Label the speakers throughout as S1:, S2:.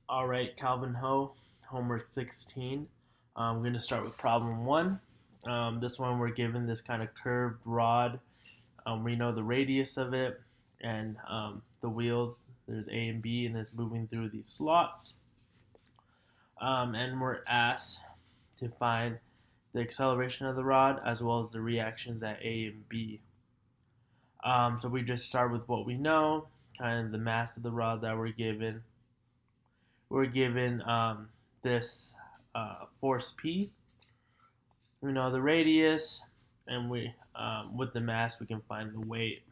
S1: All right, Calvin Ho, homework 16. I'm going to start with problem one. This one we're given this kind of curved rod. We know the radius of it and the wheels. There's A and B, and it's moving through these slots. And we're asked to find the acceleration of the rod as well as the reactions at A and B. So we just start with what we know, kind of the mass of the rod that we're given. We're given this force P. We know the radius, and with the mass we can find the weight.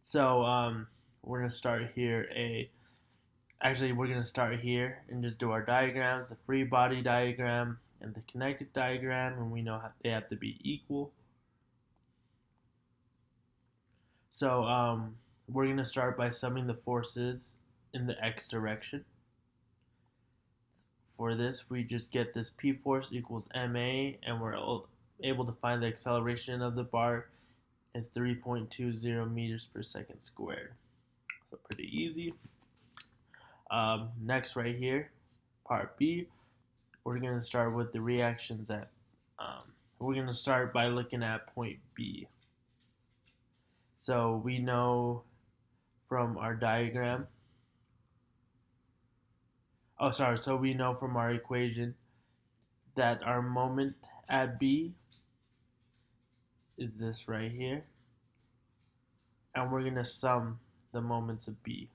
S1: So we're gonna start here. We're gonna start here and just do our diagrams: the free body diagram and the kinetic diagram, and we know they have to be equal. So we're gonna start by summing the forces in the x direction. For this, we just get this P force equals ma, and we're able to find the acceleration of the bar is 3.20 meters per second squared. So pretty easy. Next, right here, part B, we're going to start with the reactions we're going to start by looking at point B. So we know from our diagram, so we know from our equation that our moment at B is this right here, and we're going to sum the moments of B.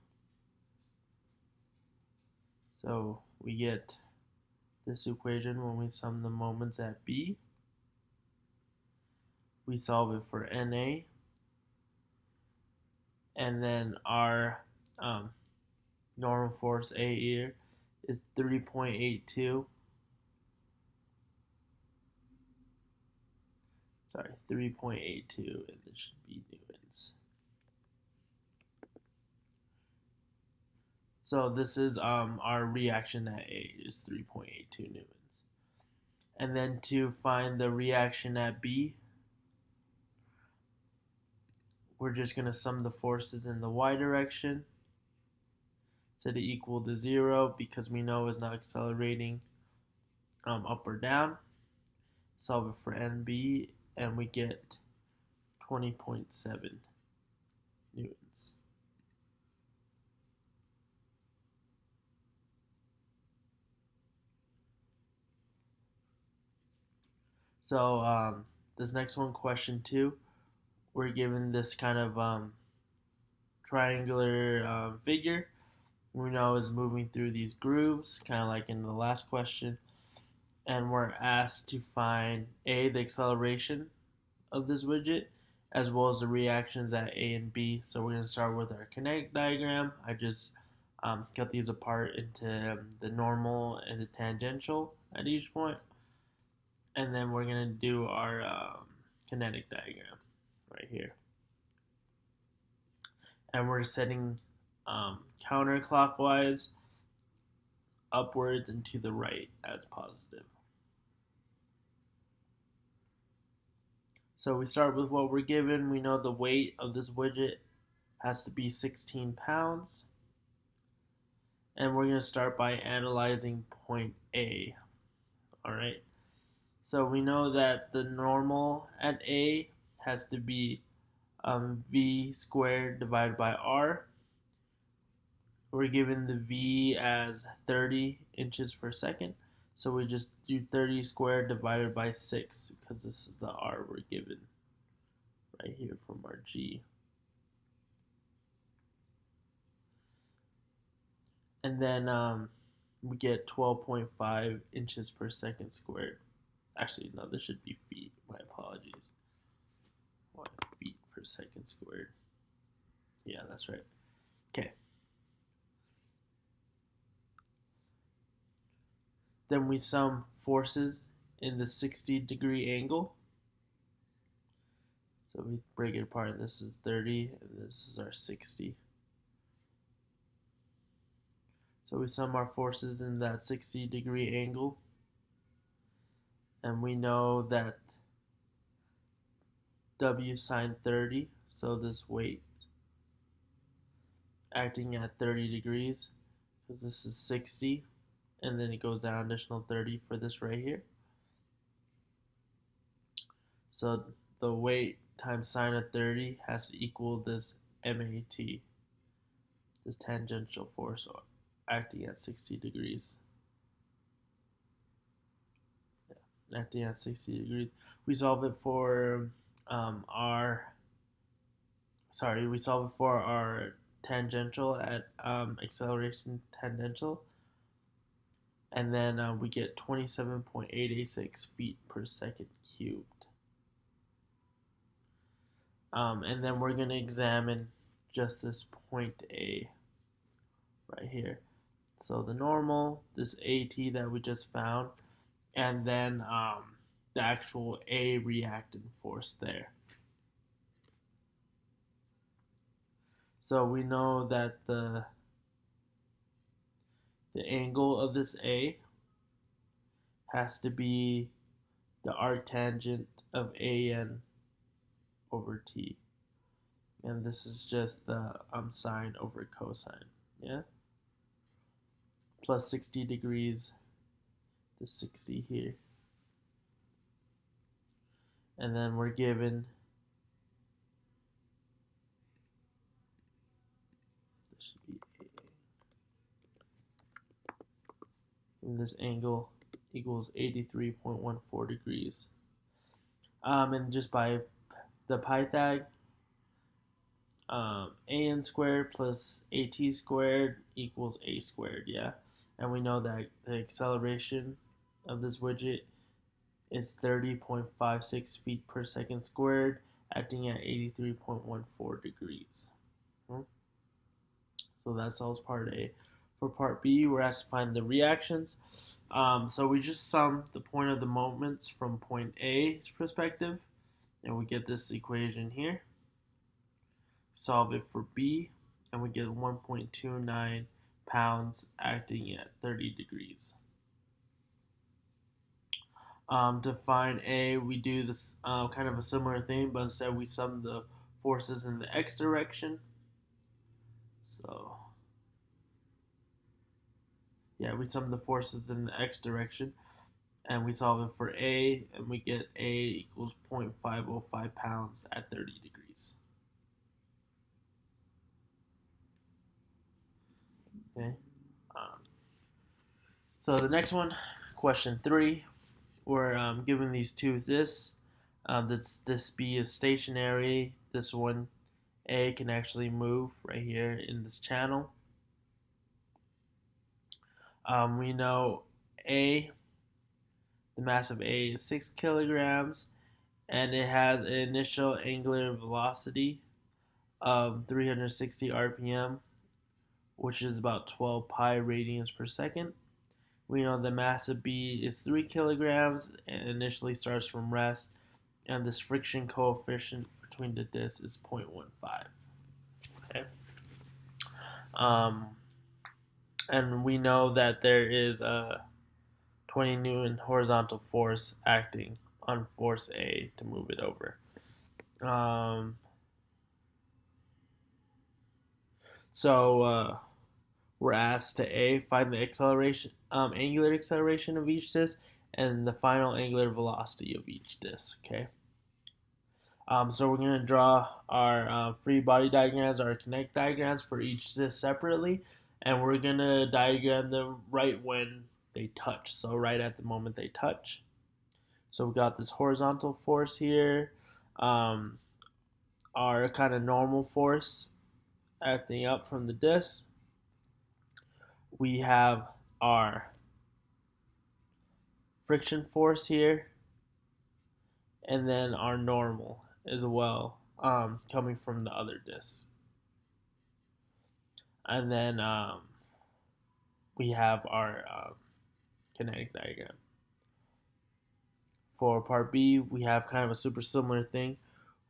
S1: So we get this equation when we sum the moments at B. We solve it for NA, and then our normal force A here is 3.82. Sorry, 3.82, and this should be newtons. So this is our reaction at A is 3.82 newtons. And then to find the reaction at B, we're just going to sum the forces in the y direction. Set it equal to 0 because we know it's not accelerating up or down. Solve it for NB, and we get 20.7 newtons. So this next one, question 2, we're given this kind of triangular figure. We know is moving through these grooves, kind of like in the last question. And we're asked to find A, the acceleration of this widget, as well as the reactions at A and B. So we're going to start with our kinetic diagram. I just cut these apart into the normal and the tangential at each point. And then we're going to do our kinetic diagram right here. And we're setting counterclockwise upwards and to the right as positive. So we start with what we're given. We know the weight of this widget has to be 16 pounds. And we're going to start by analyzing point A. All right. So we know that the normal at A has to be V squared divided by R. We're given the V as 30 inches per second. So we just do 30 squared divided by 6 because this is the R we're given right here from our G. And then we get 12.5 inches per second squared. Actually, no, this should be feet. My apologies. 1 feet per second squared. Yeah, that's right. Okay. Then we sum forces in the 60-degree angle. So we break it apart, and this is 30, and this is our 60. So we sum our forces in that 60-degree angle. And we know that W sine 30, so this weight acting at 30 degrees because this is 60, and then it goes down additional 30 for this right here. So the weight times sine of 30 has to equal this MAT, this tangential force acting at 60 degrees. Yeah, acting at 60 degrees. We solve it for we solve it for our tangential at acceleration tangential, and then we get 27.886 feet per second cubed. And then we're going to examine just this point A right here. So the normal, this AT that we just found, and then the actual A reactant force there. So we know that the angle of this A has to be the arctangent of AN over T. And this is just the sine over cosine. Yeah? Plus 60 degrees, the 60 here. And then we're given and this angle equals 83.14 degrees. And just by the Pythag, an squared plus at squared equals a squared, yeah? And we know that the acceleration of this widget is 30.56 feet per second squared, acting at 83.14 degrees. So that solves part A. For part B, we're asked to find the reactions. So we just sum the point of the moments from point A's perspective, and we get this equation here. Solve it for B, and we get 1.29 pounds acting at 30 degrees. To find A, we do this kind of a similar thing, but instead we sum the forces in the x direction. So, yeah, we sum the forces in the x direction, and we solve it for A, and we get A equals 0.505 pounds at 30 degrees. Okay. So the next one, question 3, we're given these two this B is stationary, this one A can actually move right here in this channel. We know A, the mass of A is 6 kilograms, and it has an initial angular velocity of 360 RPM, which is about 12 pi radians per second. We know the mass of B is 3 kilograms and initially starts from rest, and this friction coefficient between the discs is 0.15. Okay. And we know that there is a 20 Newton horizontal force acting on force A to move it over. So we're asked to A, find the acceleration, angular acceleration of each disc, and the final angular velocity of each disc. Okay. So we're going to draw our free body diagrams, our kinetic diagrams for each disc separately, and we're going to diagram them right when they touch, so right at the moment they touch. So we got this horizontal force here, our kind of normal force acting up from the disc. We have our friction force here, and then our normal as well, coming from the other disc. And then we have our kinetic diagram. For part B, we have kind of a super similar thing.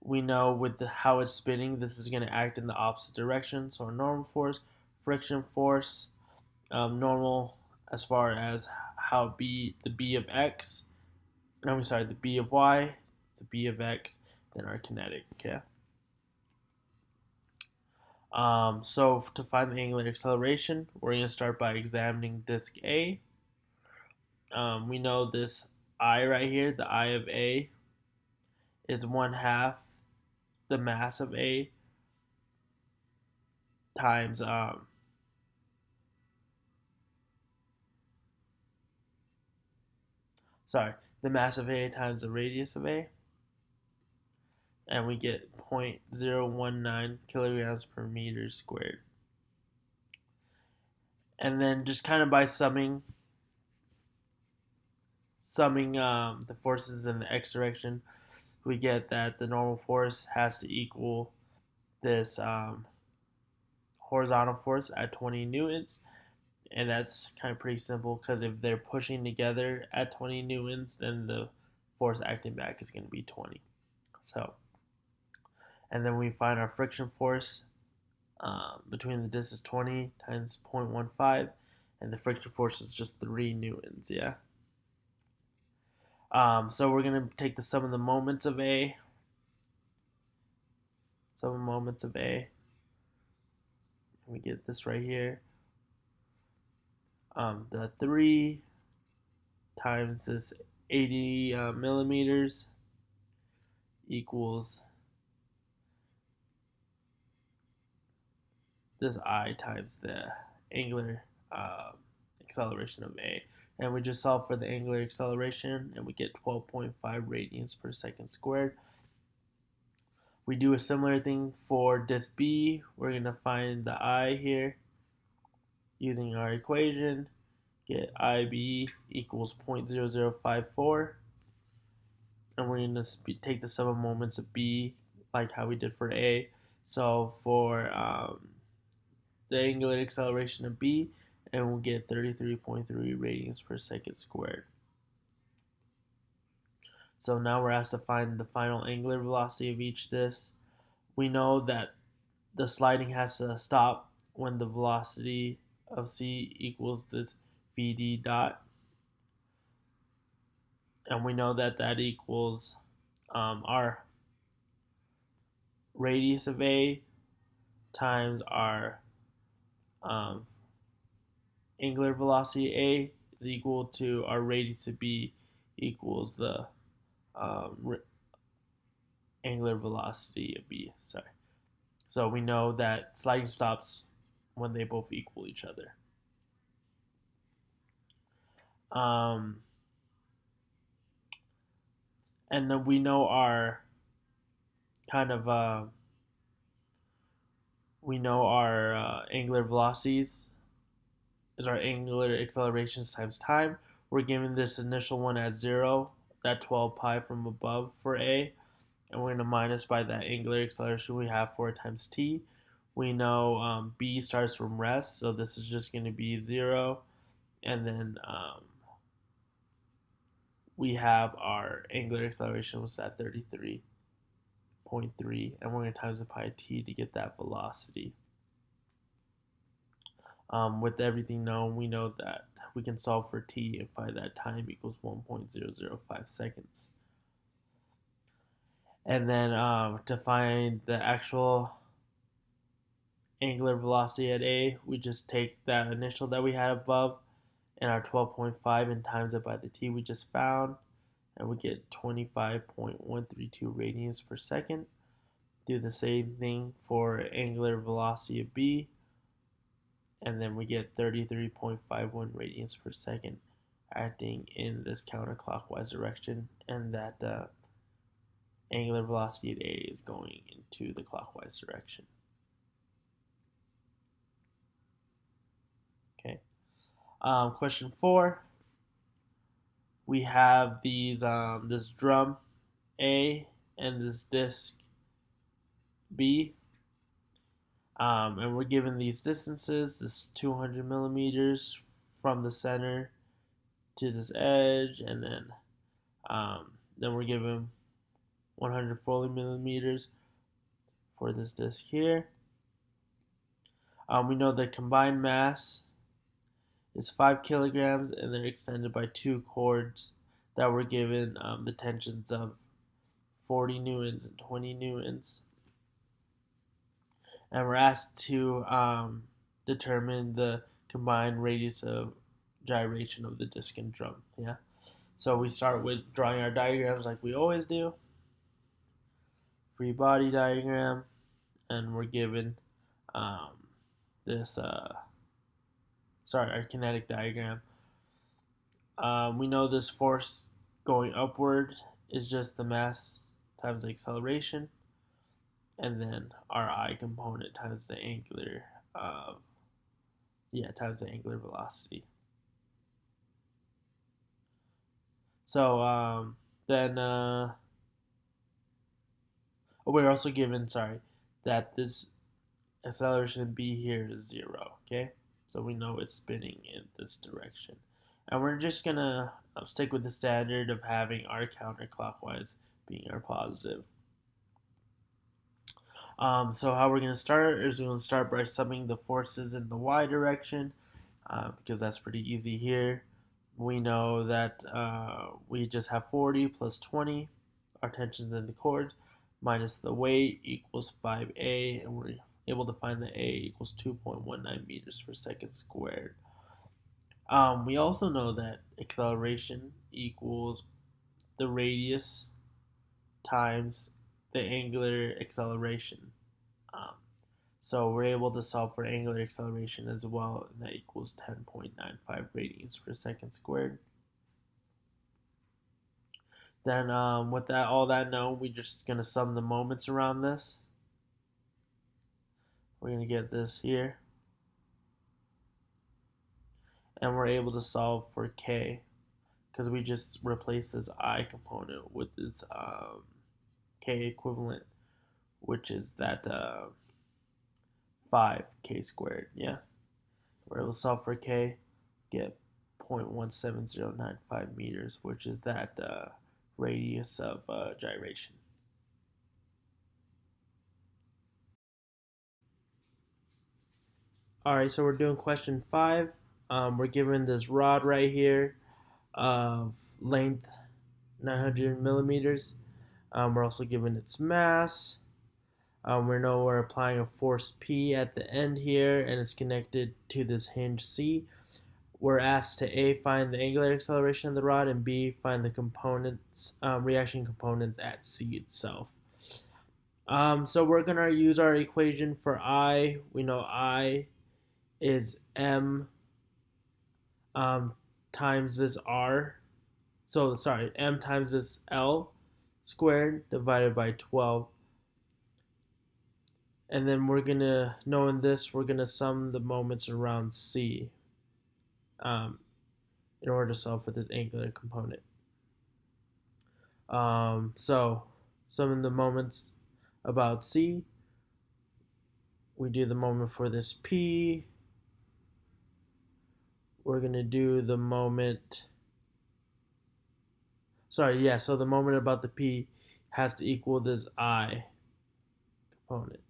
S1: We know with how it's spinning, this is going to act in the opposite direction. So our normal force, friction force, normal as far as how the B of X, the B of Y, the B of X, then our kinetic, okay? So to find the angular acceleration, we're going to start by examining disk A. We know this I right here, the I of A, is 1/2 the mass of A times the mass of A times the radius of A, and we get 0.019 kilograms per meter squared. And then just kind of by summing the forces in the x direction, we get that the normal force has to equal this horizontal force at 20 newtons. And that's kind of pretty simple because if they're pushing together at 20 newtons, then the force acting back is going to be 20. So, and then we find our friction force between the disc is 20 times 0.15, and the friction force is just 3 newtons. Yeah. So we're going to take the sum of the moments of A. Sum of moments of A. And we get this right here. The 3 times this 80 millimeters equals this I times the angular acceleration of A. And we just solve for the angular acceleration, and we get 12.5 radians per second squared. We do a similar thing for disk B. We're going to find the I here using our equation. Get IB equals 0.0054. And we're going to take the sum of moments of B like how we did for A. So for the angular acceleration of B, and we'll get 33.3 radians per second squared. So now we're asked to find the final angular velocity of each disk. We know that the sliding has to stop when the velocity of C equals this VD dot. And we know that that equals our radius of A times our angular velocity A is equal to our radius of B equals the angular velocity of B. So we know that sliding stops when they both equal each other. And then we know our angular velocities is our angular accelerations times time. We're given this initial one at 0, that 12 pi from above for A, and we're going to minus by that angular acceleration we have for it times t. We know B starts from rest, so this is just going to be 0, and then we have our angular acceleration was at 33.3, and we're going to times it by t to get that velocity. With everything known, we know that we can solve for t and find that time equals 1.005 seconds. And then to find the actual angular velocity at A, we just take that initial that we had above and our 12.5 and times it by the t we just found, and we get 25.132 radians per second. Do the same thing for angular velocity of B, and then we get 33.51 radians per second acting in this counterclockwise direction, and that angular velocity at A is going into the clockwise direction. Okay. Question 4. We have these this drum A and this disc B, and we're given these distances. This 200 millimeters from the center to this edge, and then we're given 140 millimeters for this disc here. We know the combined mass is 5 kilograms, and they're extended by 2 cords that were given the tensions of 40 newtons and 20 newtons. and we're asked to determine the combined radius of gyration of the disc and drum. Yeah. So we start with drawing our diagrams like we always do. Free body diagram, and we're given um, this, our kinetic diagram. We know this force going upward is just the mass times the acceleration, and then our I component times the angular, times the angular velocity. So then we're also given, that this acceleration B here is 0, okay? So we know it's spinning in this direction. And we're just gonna stick with the standard of having our counterclockwise being our positive. So how we're gonna start is we're gonna start by summing the forces in the y direction, because that's pretty easy here. We know that we just have 40 plus 20, our tensions in the chords, minus the weight equals 5a, and we're able to find that a equals 2.19 meters per second squared. We also know that acceleration equals the radius times the angular acceleration. Um, so we're able to solve for angular acceleration as well, and that equals 10.95 radians per second squared. Then with that, all that known, we're just going to sum the moments around this. We're going to get this here. And we're able to solve for k, because we just replaced this I component with this k equivalent, which is that 5k squared. Yeah, we're able to solve for k, get 0.17095 meters, which is that radius of gyration. Alright, so we're doing question 5. We're given this rod right here of length 900 millimeters. We're also given its mass. We know we're applying a force P at the end here, and it's connected to this hinge C. We're asked to A, find the angular acceleration of the rod, and B, find the components, reaction components at C itself. So we're going to use our equation for I. We know I is M times this R. So, M times this L squared divided by 12. And then we're going to, knowing this, we're going to sum the moments around C in order to solve for this angular component. So, summing the moments about C, we do the moment for this P. We're going to do the moment, so the moment about the P has to equal this I component.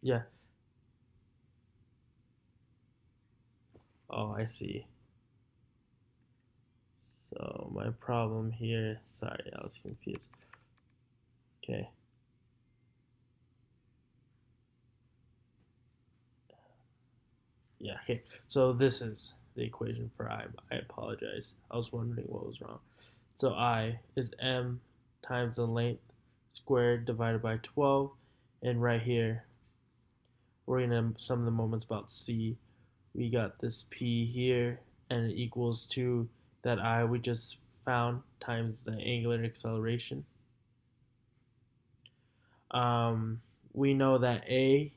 S1: Yeah. Oh, I see. So my problem here, sorry, I was confused. Okay. Yeah, okay. So this is the equation for I. I apologize. I was wondering what was wrong. So I is M times the length squared divided by 12. And right here, we're going to sum the moments about C. We got this P here, and it equals to that I we just found times the angular acceleration. We know that A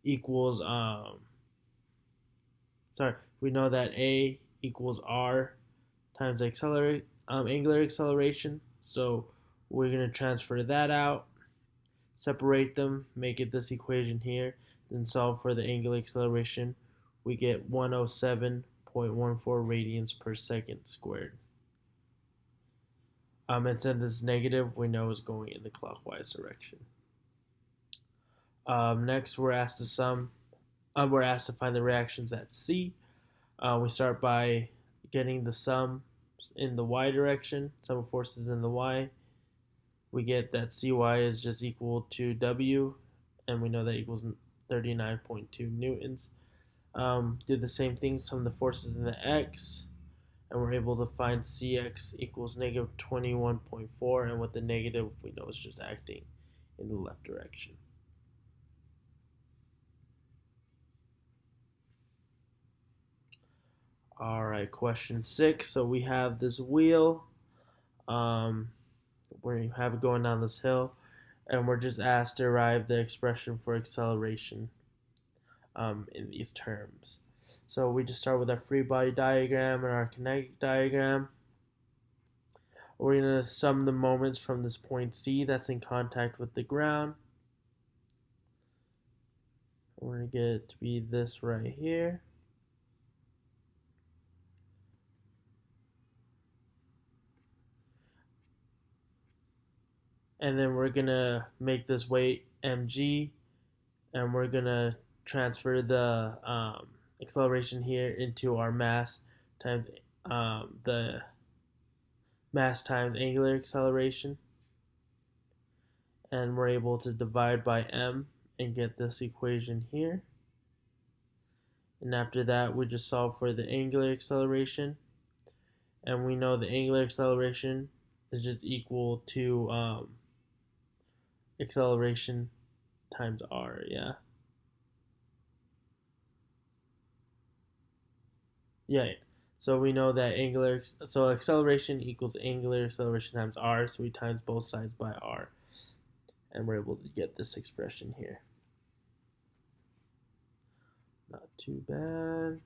S1: equals we know that A equals R times the angular acceleration. So we're going to transfer that out, separate them, make it this equation here, then solve for the angular acceleration. We get 107.14 radians per second squared. And since this negative, we know it's going in the clockwise direction. Next, we're asked to sum we're asked to find the reactions at C. We start by getting the sum in the y direction, sum of forces in the y. We get that Cy is just equal to W, and we know that equals 39.2 newtons. Do the same thing, sum the forces in the x, and we're able to find Cx equals negative 21.4, and with the negative, we know it's just acting in the left direction. All right, question 6. So we have this wheel. We have it going down this hill, and we're just asked to derive the expression for acceleration in these terms. So we just start with our free body diagram and our kinetic diagram. We're going to sum the moments from this point C that's in contact with the ground. We're going to get it to be this right here. And then we're going to make this weight mg, and we're going to transfer the acceleration here into our mass times the mass times angular acceleration, and we're able to divide by m and get this equation here. And after that, we just solve for the angular acceleration, and we know the angular acceleration is just equal to acceleration times r. Yeah. So we know that acceleration equals angular acceleration times r, so we times both sides by r, and we're able to get this expression here. Not too bad.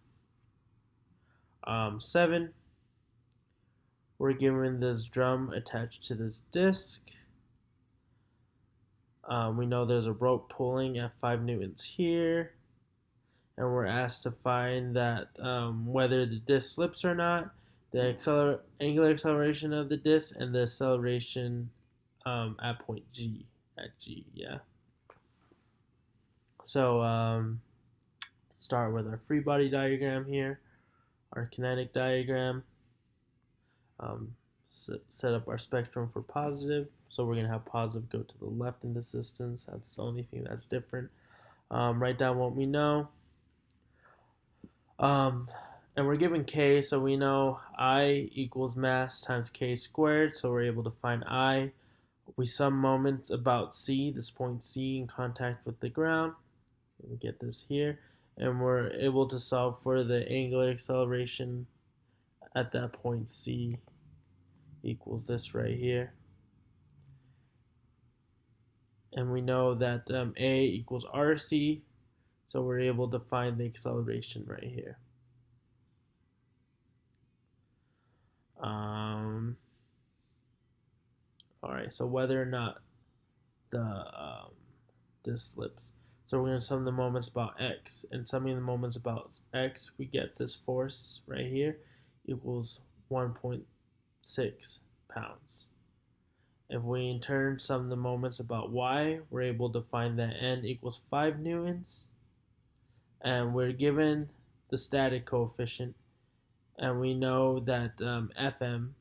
S1: 7. We're given this drum attached to this disc. We know there's a rope pulling at 5 newtons here, and we're asked to find that whether the disc slips or not, the angular acceleration of the disc, and the acceleration at point G, yeah. So start with our free body diagram here, our kinetic diagram. Set up our spectrum for positive, so we're going to have positive go to the left in this instance. That's the only thing that's different. Write down what we know. And we're given k, so we know I equals mass times k squared, so we're able to find I. We sum moments about C, this point C in contact with the ground. We get this here, and we're able to solve for the angular acceleration at that point C equals this right here. And we know that A equals RC, so we're able to find the acceleration right here. Alright, so whether or not the this slips. So we're going to sum the moments about x, and summing the moments about x, we get this force right here equals 1.6 pounds. If we in turn sum the moments about y, we're able to find that n equals 5 newtons, and we're given the static coefficient, and we know that Fm,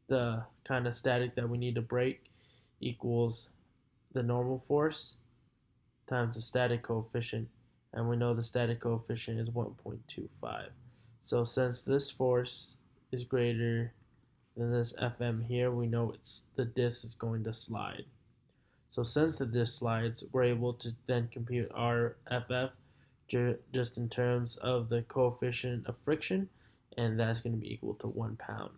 S1: the kind of static that we need to break, equals the normal force times the static coefficient, and we know the static coefficient is 1.25. So since this force is greater than this Fm here, we know the disc is going to slide. So since the disc slides, we're able to then compute our FF just in terms of the coefficient of friction, and that's going to be equal to 1 pound.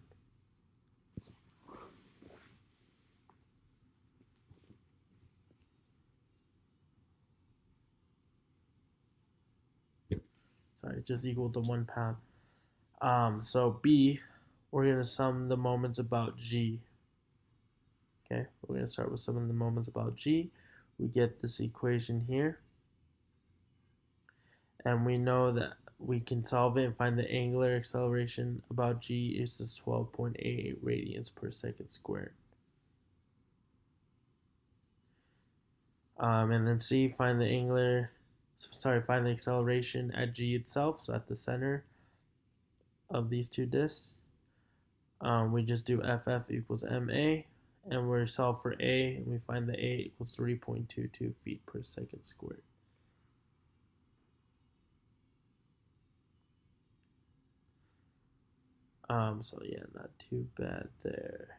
S1: Sorry, just equal to 1 pound. So B, we're going to sum the moments about G. Okay, we're going to start with summing the moments about G. We get this equation here, and we know that we can solve it and find the angular acceleration about G is just 12.88 radians per second squared. And then C, find the angular find the acceleration at g itself, so at the center of these two disks. We just do FF equals MA, and we solve for A, and we find that A equals 3.22 feet per second squared. So yeah, not too bad there.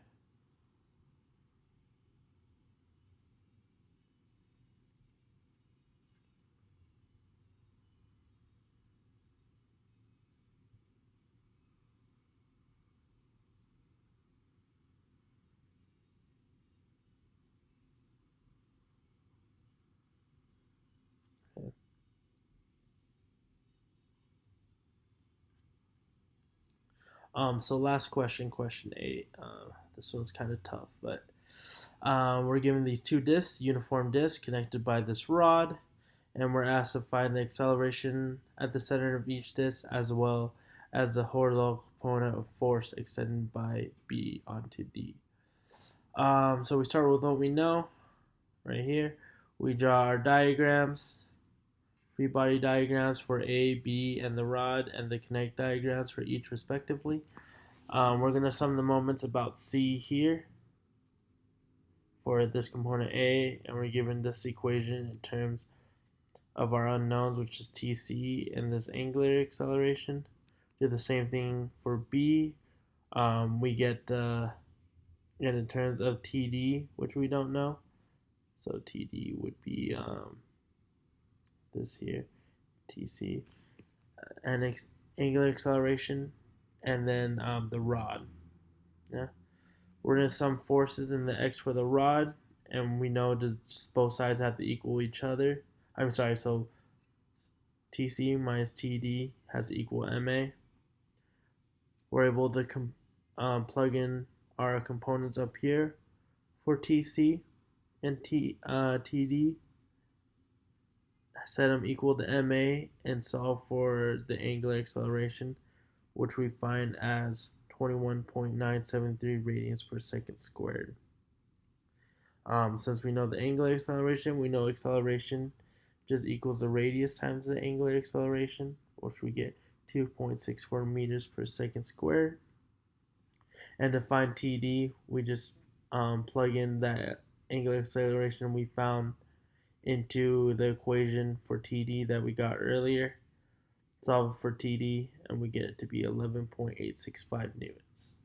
S1: Okay. So last question, question 8. This one's kind of tough, but we're given these two disks, uniform disks, connected by this rod, and we're asked to find the acceleration at the center of each disk as well as the horizontal component of force extended by B onto D. So we start with what we know right here. We draw our diagrams, free body diagrams for A, B, and the rod, and the connect diagrams for each respectively. We're going to sum the moments about C here for this component A, and we're given this equation in terms of our unknowns, which is TC and this angular acceleration. Do the same thing for B. We get in terms of TD, which we don't know. So TD would be this here, TC, and angular acceleration, and then the rod. Yeah, we're gonna sum forces in the x for the rod, and we know just both sides have to equal each other. I'm sorry, so TC minus TD has to equal MA. We're able to plug in our components up here for TC and TD, set them equal to MA, and solve for the angular acceleration, which we find as 21.973 radians per second squared. Since we know the angular acceleration, we know acceleration just equals the radius times the angular acceleration, which we get 2.64 meters per second squared. And to find TD, we just plug in that angular acceleration we found into the equation for TD that we got earlier, solve for TD, and we get it to be 11.865 newtons.